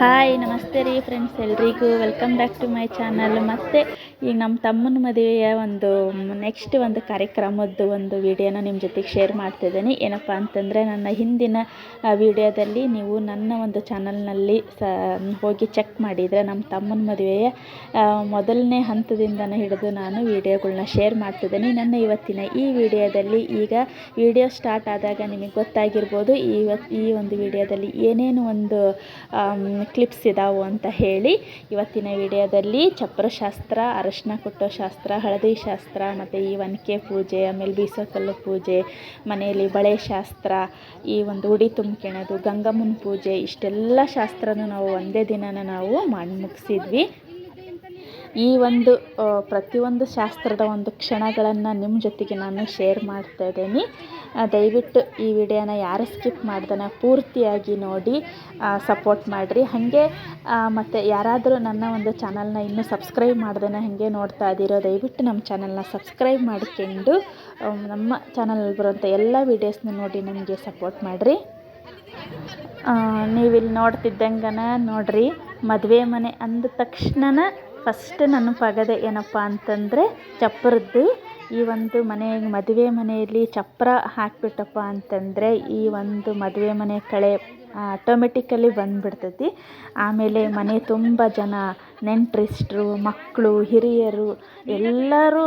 Hi ನಮಸ್ತೆ ರೀ friends, ಎಲ್ರಿಗೂ welcome back to my channel. ಮತ್ತು ಈಗ ನಮ್ಮ ತಮ್ಮನ ಮದುವೆಯ ನೆಕ್ಸ್ಟ್ ಒಂದು ಕಾರ್ಯಕ್ರಮದ್ದು ಒಂದು ವಿಡಿಯೋನ ನಿಮ್ಮ ಜೊತೆಗೆ ಶೇರ್ ಮಾಡ್ತಿದ್ದೀನಿ. ಏನಪ್ಪ ಅಂತಂದರೆ, ನನ್ನ ಹಿಂದಿನ ವಿಡಿಯೋದಲ್ಲಿ ನೀವು ನನ್ನ ಒಂದು ಚಾನಲ್ನಲ್ಲಿ ಹೋಗಿ ಚೆಕ್ ಮಾಡಿದರೆ ನಮ್ಮ ತಮ್ಮನ ಮದುವೆಯ ಮೊದಲನೇ ಹಂತದಿಂದನೇ ಹಿಡಿದು ನಾನು ವಿಡಿಯೋಗಳನ್ನ ಶೇರ್ ಮಾಡ್ತಿದ್ದೀನಿ. ನನ್ನ ಇವತ್ತಿನ ಈ ವಿಡಿಯೋದಲ್ಲಿ ಈಗ ವಿಡಿಯೋ ಸ್ಟಾರ್ಟ್ ಆದಾಗ ನಿಮಗೆ ಗೊತ್ತಾಗಿರ್ಬೋದು ಈ ಒಂದು ವಿಡಿಯೋದಲ್ಲಿ ಏನೇನು ಒಂದು ಕ್ಲಿಪ್ಸ್ ಇದಾವೆ ಅಂತ ಹೇಳಿ. ಇವತ್ತಿನ ವಿಡಿಯೋದಲ್ಲಿ ಚಪ್ರಶಾಸ್ತ್ರ, ಅರಶಿನ ಕುಟ್ಟೋ ಶಾಸ್ತ್ರ, ಹಳದಿ ಶಾಸ್ತ್ರ, ಮತ್ತು ಈ ಒನಕೆ ಪೂಜೆ, ಆಮೇಲೆ ಬೀಸೋಕಲ್ಲು ಪೂಜೆ, ಮನೆಯಲ್ಲಿ ಬಳೆ ಶಾಸ್ತ್ರ, ಈ ಒಂದು ಉಡಿ ತುಂಬ್ಕೊಳ್ಳೋದು, ಗಂಗಮ್ಮನ ಪೂಜೆ, ಇಷ್ಟೆಲ್ಲ ಶಾಸ್ತ್ರನೂ ನಾವು ಒಂದೇ ದಿನನ ನಾವು ಮಾಡಿ ಮುಗಿಸಿದ್ವಿ. ಈ ಒಂದು ಪ್ರತಿಯೊಂದು ಶಾಸ್ತ್ರದ ಒಂದು ಕ್ಷಣಗಳನ್ನು ನಿಮ್ಮ ಜೊತೆಗೆ ನಾನು ಶೇರ್ ಮಾಡ್ತಾ ಇದ್ದೀನಿ. ದಯವಿಟ್ಟು ಈ ವಿಡಿಯೋನ ಯಾರು ಸ್ಕಿಪ್ ಮಾಡ್ದನ ಪೂರ್ತಿಯಾಗಿ ನೋಡಿ ಸಪೋರ್ಟ್ ಮಾಡಿರಿ. ಹಾಗೆ ಮತ್ತು ಯಾರಾದರೂ ನನ್ನ ಒಂದು ಚಾನಲ್ನ ಇನ್ನೂ ಸಬ್ಸ್ಕ್ರೈಬ್ ಮಾಡ್ದೇ ಹಾಗೆ ನೋಡ್ತಾ ಇದ್ದೀರೋ, ದಯವಿಟ್ಟು ನಮ್ಮ ಚಾನಲ್ನ ಸಬ್ಸ್ಕ್ರೈಬ್ ಮಾಡ್ಕೊಂಡು ನಮ್ಮ ಚಾನಲಲ್ಲಿ ಬರುವಂಥ ಎಲ್ಲ ವೀಡಿಯೋಸ್ನ ನೋಡಿ ನಮಗೆ ಸಪೋರ್ಟ್ ಮಾಡಿರಿ. ನೀವಿಲ್ಲಿ ನೋಡ್ತಿದ್ದಂಗನ ನೋಡ್ರಿ, ಮದುವೆ ಮನೆ ಅಂದ ತಕ್ಷಣ ಫಸ್ಟ್ ನೆನಪಾಗೋದೆ ಏನಪ್ಪ ಅಂತಂದರೆ ಚಪ್ಪರದ್ದು. ಈ ಒಂದು ಮದುವೆ ಮನೆಯಲ್ಲಿ ಚಪ್ಪರ ಹಾಕಿಬಿಟ್ಟಪ್ಪ ಅಂತಂದರೆ ಈ ಒಂದು ಮದುವೆ ಮನೆ ಕಳೆ ಆಟೋಮೆಟಿಕಲಿ ಬಂದುಬಿಡ್ತೈತಿ. ಆಮೇಲೆ ಮನೆ ತುಂಬ ಜನ, ನೆಂಟರಿಷ್ಟರು, ಮಕ್ಕಳು, ಹಿರಿಯರು ಎಲ್ಲರೂ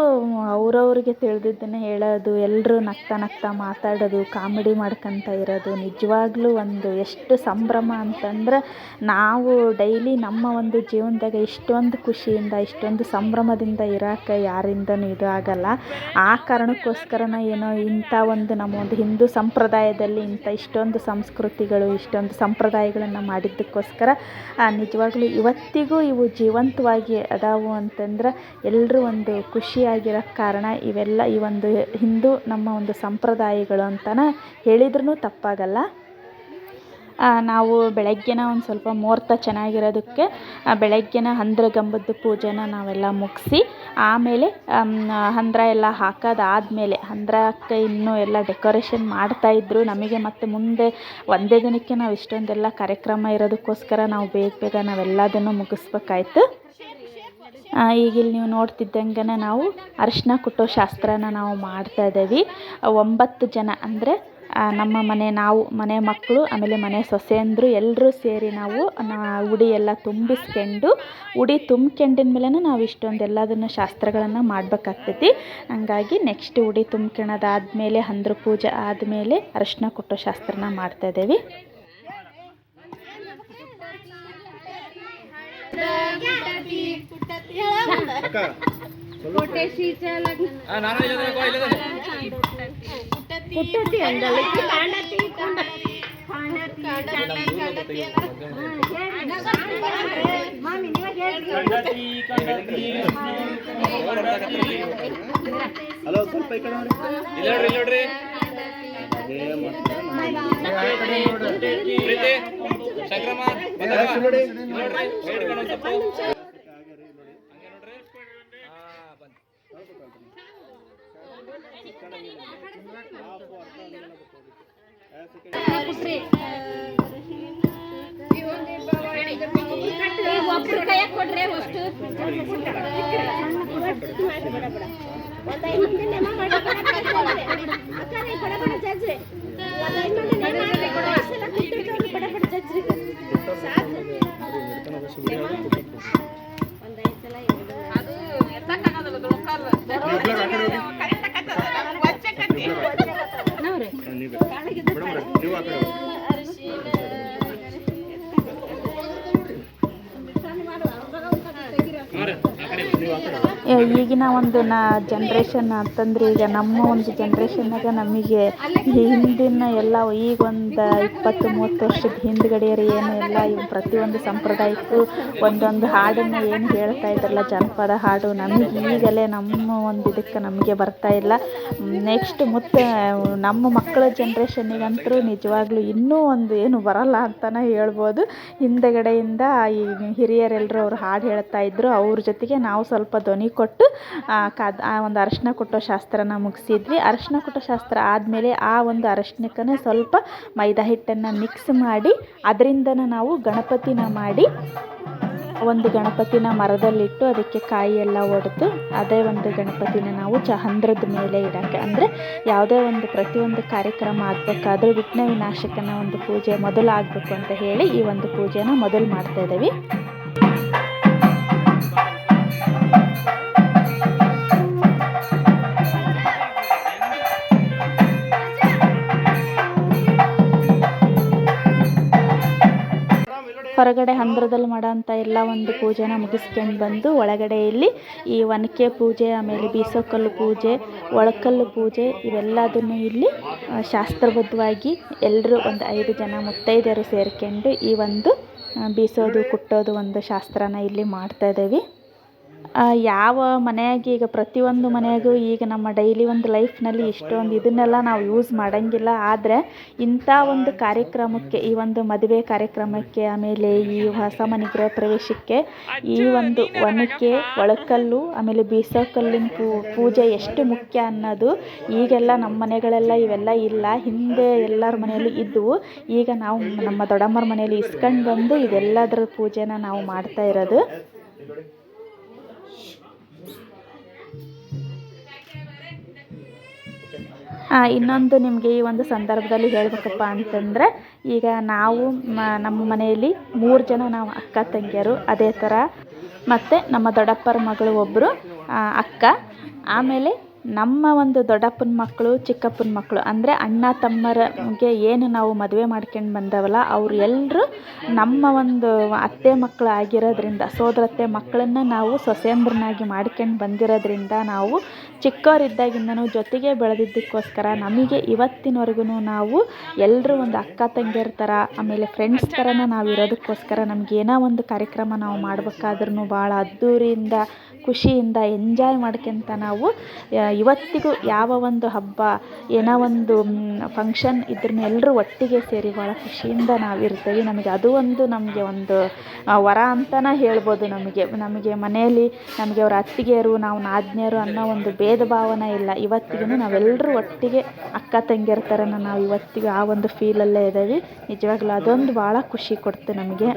ಅವ್ರವ್ರಿಗೆ ತಿಳಿದಿದ್ದನ್ನೇ ಹೇಳೋದು, ಎಲ್ಲರೂ ನಗ್ತಾ ಮಾತಾಡೋದು, ಕಾಮಿಡಿ ಮಾಡ್ಕೊತ ಇರೋದು ನಿಜವಾಗ್ಲೂ ಒಂದು ಎಷ್ಟು ಸಂಭ್ರಮ ಅಂತಂದ್ರೆ, ನಾವು ಡೈಲಿ ನಮ್ಮ ಒಂದು ಜೀವನದಾಗ ಇಷ್ಟೊಂದು ಖುಷಿಯಿಂದ ಇಷ್ಟೊಂದು ಸಂಭ್ರಮದಿಂದ ಇರೋಕೆ ಯಾರಿಂದನೂ ಇದು ಆಗಲ್ಲ. ಆ ಕಾರಣಕ್ಕೋಸ್ಕರನ ಏನೋ ಇಂಥ ಒಂದು ನಮ್ಮ ಒಂದು ಹಿಂದೂ ಸಂಪ್ರದಾಯದಲ್ಲಿ ಇಷ್ಟೊಂದು ಸಂಸ್ಕೃತಿಗಳು, ಇಷ್ಟೊಂದು ಸಂಪ್ರದಾಯಗಳನ್ನು ಮಾಡಿದ್ದಕ್ಕೋಸ್ಕರ ನಿಜವಾಗ್ಲೂ ಇವತ್ತಿಗೂ ಇವು ಜೀವಂತವಾಗಿ ಅದಾವು ಅಂತಂದ್ರೆ ಎಲ್ಲರೂ ಒಂದು ಖುಷಿಯಾಗಿರೋ ಕಾರಣ ಇವೆಲ್ಲ ಈ ಒಂದು ಹಿಂದೂ ನಮ್ಮ ಒಂದು ಸಂಪ್ರದಾಯಗಳು ಅಂತಲೇ ಹೇಳಿದ್ರೂ ತಪ್ಪಾಗಲ್ಲ. ನಾವು ಬೆಳಗ್ಗೆನ ಒಂದು ಸ್ವಲ್ಪ ಮುಹೂರ್ತ ಚೆನ್ನಾಗಿರೋದಕ್ಕೆ ಬೆಳಗ್ಗೆನ ಹಂದ್ರಗಂಬದ್ದು ಪೂಜೆನ ನಾವೆಲ್ಲ ಮುಗಿಸಿ, ಆಮೇಲೆ ಹಂದ್ರ ಎಲ್ಲ ಹಾಕೋದಾದಮೇಲೆ ಹಂದ್ರಕ್ಕೆ ಇನ್ನೂ ಎಲ್ಲ ಡೆಕೋರೇಷನ್ ಮಾಡ್ತಾಯಿದ್ರು. ನಮಗೆ ಮತ್ತು ಮುಂದೆ ಒಂದೇ ದಿನಕ್ಕೆ ನಾವು ಇಷ್ಟೊಂದೆಲ್ಲ ಕಾರ್ಯಕ್ರಮ ಇರೋದಕ್ಕೋಸ್ಕರ ನಾವು ಬೇಗ ನಾವೆಲ್ಲದನ್ನು ಮುಗಿಸ್ಬೇಕಾಯ್ತು. ಈಗ ಇಲ್ಲಿ ನೀವು ನೋಡ್ತಿದ್ದಂಗೆ ನಾವು ಅರಿಶಿನ ಕುಟ್ಟೋ ಶಾಸ್ತ್ರನ ನಾವು ಮಾಡ್ತಾಯಿದ್ದೀವಿ. 9 ಜನ ಅಂದರೆ ನಮ್ಮ ಮನೆ ಮಕ್ಕಳು, ಆಮೇಲೆ ಮನೆ ಸೊಸೆಯಂದರು ಎಲ್ಲರೂ ಸೇರಿ ನಾವು ಉಡಿ ಎಲ್ಲ ತುಂಬಿಸ್ಕೊಂಡು, ಉಡಿ ತುಂಬ್ಕೊಂಡಿದ ಮೇಲೆ ನಾವು ಇಷ್ಟೊಂದೆಲ್ಲದನ್ನು ಶಾಸ್ತ್ರಗಳನ್ನು ಮಾಡಬೇಕಾಗ್ತೈತಿ. ಹಂಗಾಗಿ ನೆಕ್ಸ್ಟ್ ಉಡಿ ತುಂಬ್ಕೊಳ್ಳೋದಾದಮೇಲೆ ಹಂದ್ರ ಪೂಜೆ ಆದಮೇಲೆ ಅರಿಶಿನ ಕುಟ್ಟೋ ಶಾಸ್ತ್ರನ ಮಾಡ್ತಾಯಿದ್ದೀವಿ. ಹಲೋ, ಸ್ವಲ್ಪ ಈ ಕಡೆ ನೋಡಿ. ಒಬ್ರು ಕೈಯಾಗ ಕೊಡ್ರೆ ಅಷ್ಟು ಈಗಿನ ಒಂದು ಜನ್ರೇಷನ್ ಅಂತಂದ್ರೆ, ಈಗ ನಮ್ಮ ಒಂದು ಜನ್ರೇಷನ್ನಾಗ ನಮಗೆ ಹಿಂದಿನ ಎಲ್ಲ ಈಗ ಒಂದು 20-30 ವರ್ಷದ ಹಿಂದ್ಗಡೆಯರು ಏನು ಎಲ್ಲ ಇವು ಪ್ರತಿಯೊಂದು ಸಂಪ್ರದಾಯಕ್ಕೂ ಒಂದೊಂದು ಹಾಡನ್ನು ಏನು ಹೇಳ್ತಾ ಇದ್ರಲ್ಲ, ಜನಪದ ಹಾಡು, ನಮಗೆ ಈಗಲೇ ನಮ್ಮ ಒಂದು ಇದಕ್ಕೆ ನಮಗೆ ಬರ್ತಾ ಇಲ್ಲ. ನೆಕ್ಸ್ಟ್ ಮತ್ತು ನಮ್ಮ ಮಕ್ಕಳ ಜನ್ರೇಷನ್ನಿಗಂತೂ ನಿಜವಾಗ್ಲೂ ಇನ್ನೂ ಒಂದು ಏನು ಬರಲ್ಲ ಅಂತಲೇ ಹೇಳ್ಬೋದು. ಹಿಂದಗಡೆಯಿಂದ ಈ ಹಿರಿಯರೆಲ್ಲರೂ ಅವ್ರು ಹಾಡು ಹೇಳ್ತಾಯಿದ್ರು, ಅವ್ರ ಜೊತೆಗೆ ನಾವು ಸ್ವಲ್ಪ ಧ್ವನಿ ಕೊಟ್ಟು ಆ ಒಂದು ಅರಶಿನ ಕೊಟ್ಟೋ ಶಾಸ್ತ್ರನ ಮುಗಿಸಿದ್ವಿ. ಅರಶಿನ ಕೊಟ್ಟೋ ಶಾಸ್ತ್ರ ಆದಮೇಲೆ ಆ ಒಂದು ಅರಶಿನಕ್ಕೇ ಸ್ವಲ್ಪ ಮೈದಾ ಹಿಟ್ಟನ್ನು ಮಿಕ್ಸ್ ಮಾಡಿ ಅದರಿಂದನೇ ನಾವು ಗಣಪತಿನ ಮಾಡಿ ಒಂದು ಗಣಪತಿನ ಮರದಲ್ಲಿಟ್ಟು ಅದಕ್ಕೆ ಕಾಯಿ ಎಲ್ಲ ಒಡೆದು ಅದೇ ಒಂದು ಗಣಪತಿನ ನಾವು ಹಂದ್ರದ ಮೇಲೆ ಇಡೋಕ್ಕೆ, ಅಂದರೆ ಯಾವುದೇ ಒಂದು ಪ್ರತಿಯೊಂದು ಕಾರ್ಯಕ್ರಮ ಆಗಬೇಕಾದ್ರೂ ವಿಘ್ನ ವಿನಾಶಕನ ಒಂದು ಪೂಜೆ ಮೊದಲು ಆಗಬೇಕು ಅಂತ ಹೇಳಿ ಈ ಒಂದು ಪೂಜೆನ ಮೊದಲು ಮಾಡ್ತಾಯಿದ್ದೀವಿ. ಹೊರಗಡೆ ಹಂದ್ರದಲ್ಲಿ ಮಾಡೋಂಥ ಎಲ್ಲ ಒಂದು ಪೂಜೆನ ಮುಗಿಸ್ಕೊಂಡು ಬಂದು ಒಳಗಡೆ ಇಲ್ಲಿ ಈ ಒನಕೆ ಪೂಜೆ, ಆಮೇಲೆ ಬೀಸೋಕಲ್ಲು ಪೂಜೆ, ಒಳಕಲ್ಲು ಪೂಜೆ ಇವೆಲ್ಲದನ್ನು ಇಲ್ಲಿ ಶಾಸ್ತ್ರಬದ್ಧವಾಗಿ ಎಲ್ಲರೂ ಒಂದು 5 ಜನ ಮುತ್ತೈದೆಯರು ಸೇರ್ಕೊಂಡು ಈ ಒಂದು ಬೀಸೋದು ಕುಟ್ಟೋದು ಒಂದು ಶಾಸ್ತ್ರನ ಇಲ್ಲಿ ಮಾಡ್ತಾಯಿದ್ದೀವಿ. ಯಾವ ಮನೆಯಾಗಿ ಈಗ ಪ್ರತಿಯೊಂದು ಮನೆಯಾಗೂ ಈಗ ನಮ್ಮ ಡೈಲಿ ಒಂದು ಲೈಫ್ನಲ್ಲಿ ಇಷ್ಟೊಂದು ಇದನ್ನೆಲ್ಲ ನಾವು ಯೂಸ್ ಮಾಡೋಂಗಿಲ್ಲ. ಆದರೆ ಇಂಥ ಒಂದು ಕಾರ್ಯಕ್ರಮಕ್ಕೆ, ಈ ಒಂದು ಮದುವೆ ಕಾರ್ಯಕ್ರಮಕ್ಕೆ, ಆಮೇಲೆ ಈ ಹೊಸ ಮನೆ ಗೃಹ ಪ್ರವೇಶಕ್ಕೆ ಈ ಒಂದು ಒನಕೆ, ಒಳಕಲ್ಲು, ಆಮೇಲೆ ಬೀಸೋಕಲ್ಲಿನ ಪೂಜೆ ಎಷ್ಟು ಮುಖ್ಯ ಅನ್ನೋದು ಈಗೆಲ್ಲ ನಮ್ಮ ಮನೆಗಳೆಲ್ಲ ಇವೆಲ್ಲ ಇಲ್ಲ. ಹಿಂದೆ ಎಲ್ಲರ ಮನೆಯಲ್ಲೂ ಇದ್ದವು. ಈಗ ನಾವು ನಮ್ಮ ದೊಡ್ಡಮ್ಮರ ಮನೆಯಲ್ಲಿ ಇಸ್ಕೊಂಡು ಬಂದು ಇದೆಲ್ಲದರ ಪೂಜೆನ ನಾವು ಮಾಡ್ತಾ ಇರೋದು. ಇನ್ನೊಂದು ನಿಮಗೆ ಈ ಒಂದು ಸಂದರ್ಭದಲ್ಲಿ ಹೇಳಬೇಕಪ್ಪ ಅಂತಂದರೆ, ಈಗ ನಾವು ನಮ್ಮ ಮನೆಯಲ್ಲಿ 3 ಜನ ನಾವು ಅಕ್ಕ ತಂಗಿಯರು, ಅದೇ ಥರ ಮತ್ತು ನಮ್ಮ ದೊಡ್ಡಪ್ಪರ ಮಗಳು ಒಬ್ಬರು ಅಕ್ಕ, ಆಮೇಲೆ ನಮ್ಮ ಒಂದು ದೊಡ್ಡಪ್ಪನ ಮಕ್ಕಳು, ಚಿಕ್ಕಪ್ಪನ ಮಕ್ಕಳು, ಅಂದರೆ ಅಣ್ಣ ತಮ್ಮರಿಗೆ ಏನು ನಾವು ಮದುವೆ ಮಾಡ್ಕೊಂಡು ಬಂದವಲ್ಲ ಅವ್ರು ಎಲ್ಲರೂ ನಮ್ಮ ಒಂದು ಅತ್ತೆ ಮಕ್ಕಳು ಆಗಿರೋದ್ರಿಂದ, ಸೋದರತ್ತೆ ಮಕ್ಕಳನ್ನು ನಾವು ಸೊಸೆಯಂದ್ರನ್ನಾಗಿ ಮಾಡ್ಕೊಂಡು ಬಂದಿರೋದ್ರಿಂದ ನಾವು ಚಿಕ್ಕವರಿದ್ದಾಗಿಂದನೂ ಜೊತೆಗೆ ಬೆಳೆದಿದ್ದಕ್ಕೋಸ್ಕರ ನಮಗೆ ಇವತ್ತಿನವರೆಗೂ ನಾವು ಎಲ್ಲರೂ ಒಂದು ಅಕ್ಕ ತಂಗಿಯರ ಥರ, ಆಮೇಲೆ ಫ್ರೆಂಡ್ಸ್ ಥರನ ನಾವು ಇರೋದಕ್ಕೋಸ್ಕರ ನಮಗೇನೋ ಒಂದು ಕಾರ್ಯಕ್ರಮ ನಾವು ಮಾಡ್ಬೇಕಾದ್ರೂ ಭಾಳ ಅದ್ದೂರಿಯಿಂದ, ಖುಷಿಯಿಂದ ಎಂಜಾಯ್ ಮಾಡ್ಕೊಂತ ನಾವು ಇವತ್ತಿಗೂ ಯಾವ ಒಂದು ಹಬ್ಬ, ಏನೋ ಒಂದು ಫಂಕ್ಷನ್ ಇದ್ರೂ ಎಲ್ಲರೂ ಒಟ್ಟಿಗೆ ಸೇರಿ ಭಾಳ ಖುಷಿಯಿಂದ ನಾವಿರ್ತೀವಿ. ನಮಗೆ ಅದು ಒಂದು ನಮಗೆ ಒಂದು ವರ ಅಂತಲೇ ಹೇಳ್ಬೋದು. ನಮಗೆ ಮನೆಯಲ್ಲಿ ನಮಗೆ ಅವ್ರ ಅತ್ತಿಗೆಯರು, ನಾವು ನಾದಿನಿಯರು ಅನ್ನೋ ಒಂದು ಭೇದ ಭಾವನೆ ಇಲ್ಲ. ಇವತ್ತಿಗೂ ನಾವೆಲ್ಲರೂ ಒಟ್ಟಿಗೆ ಅಕ್ಕ ತಂಗಿಯರ ಥರನ ನಾವು ಇವತ್ತಿಗೂ ಆ ಒಂದು ಫೀಲಲ್ಲೇ ಇದ್ದೀವಿ. ನಿಜವಾಗ್ಲೂ ಅದೊಂದು ಭಾಳ ಖುಷಿ ಕೊಡ್ತು ನಮಗೆ.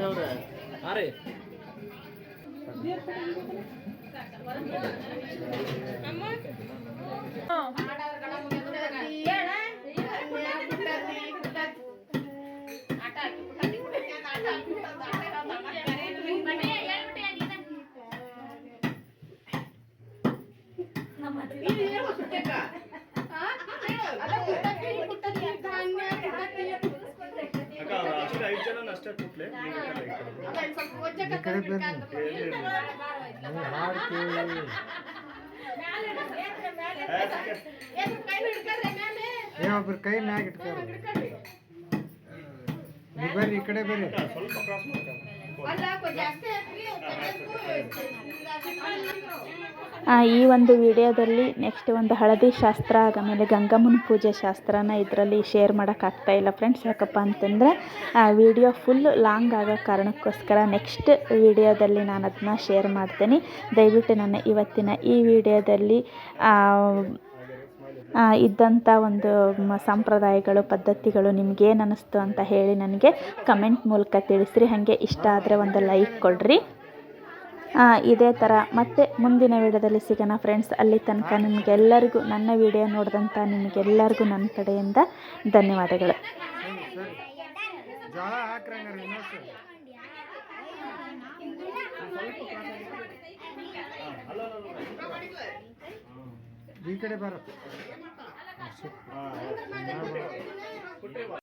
ಒಬ್ಬರು ಕೈ ಮ್ಯಾಗ ಇಟ್ಕೊಂಡು ಬರ್ರಿ, ಈ ಕಡೆ ಬರ್ರಿ. ಈ ಒಂದು ವಿಡಿಯೋದಲ್ಲಿ ನೆಕ್ಸ್ಟ್ ಒಂದು ಹಳದಿ ಶಾಸ್ತ್ರ, ಆಮೇಲೆ ಗಂಗಮ್ಮನ ಪೂಜೆ ಶಾಸ್ತ್ರನ ಇದರಲ್ಲಿ ಶೇರ್ ಮಾಡೋಕ್ಕಾಗ್ತಾಯಿಲ್ಲ ಫ್ರೆಂಡ್ಸ್. ಯಾಕಪ್ಪ ಅಂತಂದರೆ ವಿಡಿಯೋ ಫುಲ್ ಲಾಂಗ್ ಆಗೋ ಕಾರಣಕ್ಕೋಸ್ಕರ ನೆಕ್ಸ್ಟ್ ವಿಡಿಯೋದಲ್ಲಿ ನಾನು ಅದನ್ನ ಶೇರ್ ಮಾಡ್ತೀನಿ. ದಯವಿಟ್ಟು ನನ್ನ ಇವತ್ತಿನ ಈ ವಿಡಿಯೋದಲ್ಲಿ ಇದ್ದಂಥ ಒಂದು ಸಂಪ್ರದಾಯಗಳು, ಪದ್ಧತಿಗಳು ನಿಮಗೇನು ಅನ್ನಿಸ್ತು ಅಂತ ಹೇಳಿ ನನಗೆ ಕಮೆಂಟ್ ಮೂಲಕ ತಿಳಿಸ್ರಿ. ಹಾಗೆ ಇಷ್ಟ ಆದರೆ ಒಂದು ಲೈಕ್ ಕೊಡ್ರಿ. ಇದೇ ಥರ ಮತ್ತೆ ಮುಂದಿನ ವಿಡಿಯೋದಲ್ಲಿ ಸಿಗೋಣ ಫ್ರೆಂಡ್ಸ್. ಅಲ್ಲಿ ತನಕ ನಿಮಗೆಲ್ಲರಿಗೂ, ನನ್ನ ವಿಡಿಯೋ ನೋಡಿದಂಥ ನಿಮಗೆಲ್ಲರಿಗೂ ನನ್ನ ಕಡೆಯಿಂದ ಧನ್ಯವಾದಗಳು. ಈ ಕಡೆ ಬರ